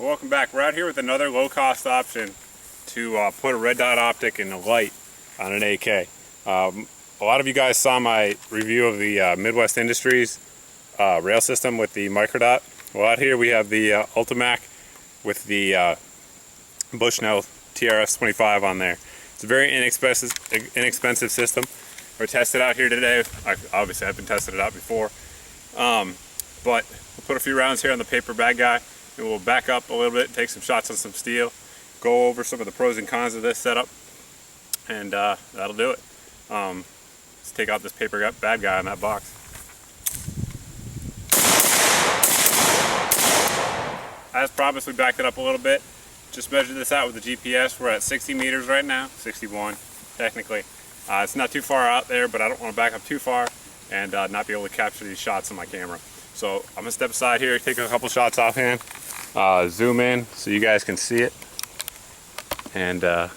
Well, welcome back. We're out here with another low-cost option to put a red dot optic in the light on an AK. A lot of you guys saw my review of the Midwest Industries rail system with the microdot. Well, out here we have the Ultimak with the Bushnell TRS 25 on there. It's a very inexpensive system. We're tested out here today. Obviously, I've been testing it out before. But we'll put a few rounds here on the paper bad guy, and we'll back up a little bit, take some shots on some steel, go over some of the pros and cons of this setup, and that'll do it. Let's take out this paper bad guy on that box. As promised, we backed it up a little bit. Just measured this out with the GPS. We're at 60 meters right now, 61 technically. It's not too far out there, but I don't want to back up too far and not be able to capture these shots on my camera. So I'm gonna step aside here, take a couple shots offhand, zoom in so you guys can see it, and there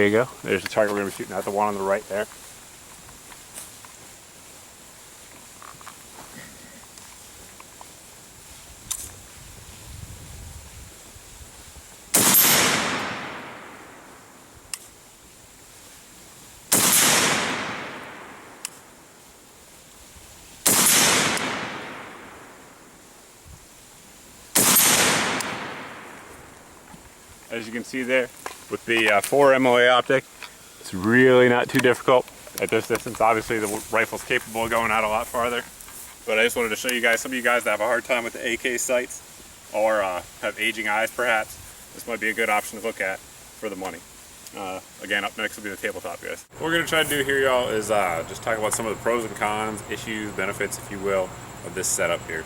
you go. There's the target we're gonna be shooting at, the one on the right there. As you can see there, with the 4 MOA optic, it's really not too difficult at this distance. Obviously the rifle's capable of going out a lot farther, but I just wanted to show you guys, some of you guys that have a hard time with the AK sights or have aging eyes perhaps, this might be a good option to look at for the money. Again, up next will be the tabletop, guys. What we're going to try to do here, y'all, is just talk about some of the pros and cons, issues, benefits, if you will, of this setup here.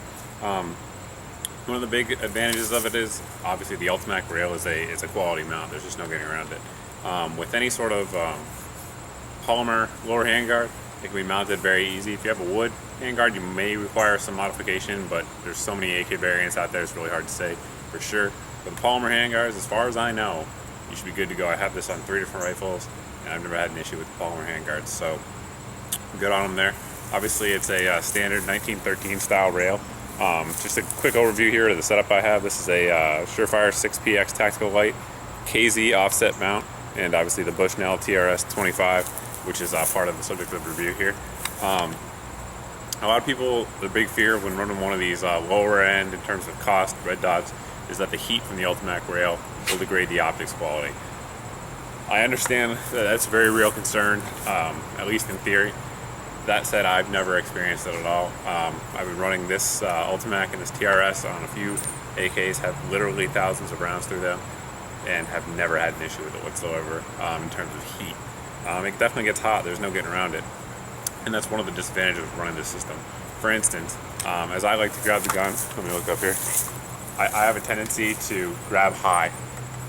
One of the big advantages of it is obviously the Ultimak rail is a quality mount. There's just no getting around it. With any sort of polymer lower handguard, it can be mounted very easy. If you have a wood handguard, you may require some modification, but there's so many AK variants out there, it's really hard to say for sure. But the polymer handguards, as far as I know, you should be good to go. I have this on 3 different rifles, and I've never had an issue with the polymer handguards, so good on them there. Obviously, it's a standard 1913 style rail. Just a quick overview here of the setup I have. This is a Surefire 6PX tactical light KZ offset mount, and obviously the Bushnell TRS 25, which is part of the subject of the review here. A lot of people, the big fear when running one of these lower end in terms of cost red dots is that the heat from the Ultimak rail will degrade the optics quality. I understand that that's a very real concern, at least in theory. That said, I've never experienced it at all. I've been running this Ultimak and this TRS on a few AKs, have literally thousands of rounds through them, and have never had an issue with it whatsoever in terms of heat. It definitely gets hot, there's no getting around it. And that's one of the disadvantages of running this system. For instance, as I like to grab the gun, let me look up here, I have a tendency to grab high,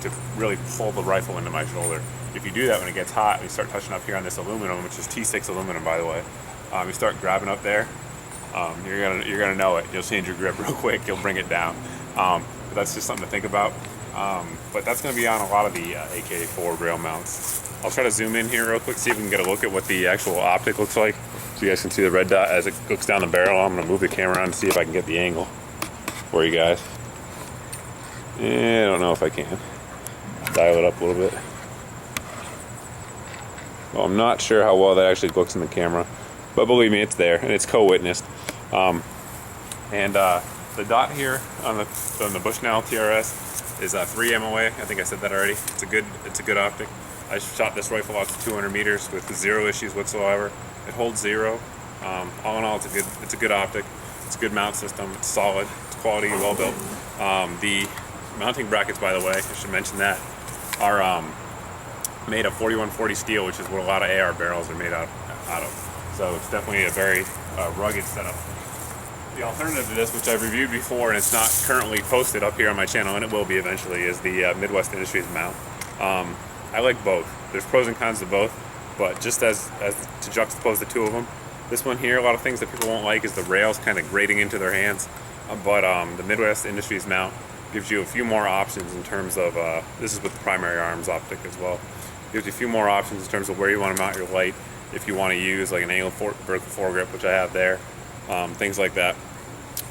to really pull the rifle into my shoulder. If you do that when it gets hot, you start touching up here on this aluminum, which is T6 aluminum, by the way. You start grabbing up there, you're gonna know it. You'll change your grip real quick. You'll bring it down. But that's just something to think about. But that's gonna be on a lot of the AK4 rail mounts. I'll try to zoom in here real quick, see if we can get a look at what the actual optic looks like, so you guys can see the red dot as it looks down the barrel. I'm gonna move the camera around to see if I can get the angle for you guys. I don't know if I can. Dial it up a little bit. Well, I'm not sure how well that actually looks in the camera, but believe me, it's there and it's co-witnessed. The dot here on the Bushnell TRS is 3 MOA. I think I said that already. It's a good optic. I shot this rifle out to 200 meters with 0 issues whatsoever. It holds 0. All in all, it's a good optic. It's a good mount system. It's solid. It's quality, well built. The mounting brackets, by the way, I should mention that, are made of 4140 steel, which is what a lot of AR barrels are made out of. So it's definitely a very rugged setup. The alternative to this, which I've reviewed before, and it's not currently posted up here on my channel, and it will be eventually, is the Midwest Industries mount. I like both. There's pros and cons to both, but just as to juxtapose the two of them, this one here, a lot of things that people won't like is the rails kind of grating into their hands, but the Midwest Industries mount gives you a few more options in terms of, this is with the primary arms optic as well, gives you a few more options in terms of where you want to mount your light, if you want to use like an angled vertical foregrip, which I have there, things like that.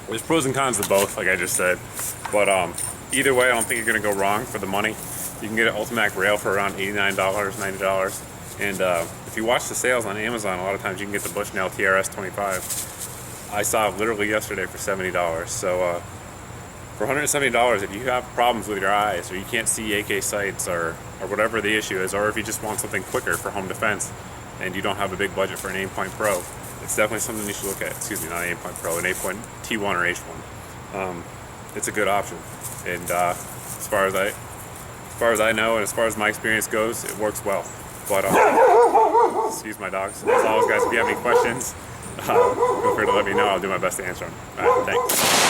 There's pros and cons to both, like I just said. But either way, I don't think you're going to go wrong for the money. You can get an Ultimak rail for around $89, $90. And if you watch the sales on Amazon, a lot of times you can get the Bushnell TRS 25. I saw it literally yesterday for $70. So for $170, if you have problems with your eyes, or you can't see AK sights, or whatever the issue is, or if you just want something quicker for home defense, and you don't have a big budget for an Aimpoint Pro, it's definitely something you should look at. Excuse me, not an Aimpoint Pro, an Aimpoint T1 or H1. It's a good option, and as far as I know, and as far as my experience goes, it works well. But excuse my dogs. As always, guys, if you have any questions, feel free to let me know. I'll do my best to answer them. All right, thanks.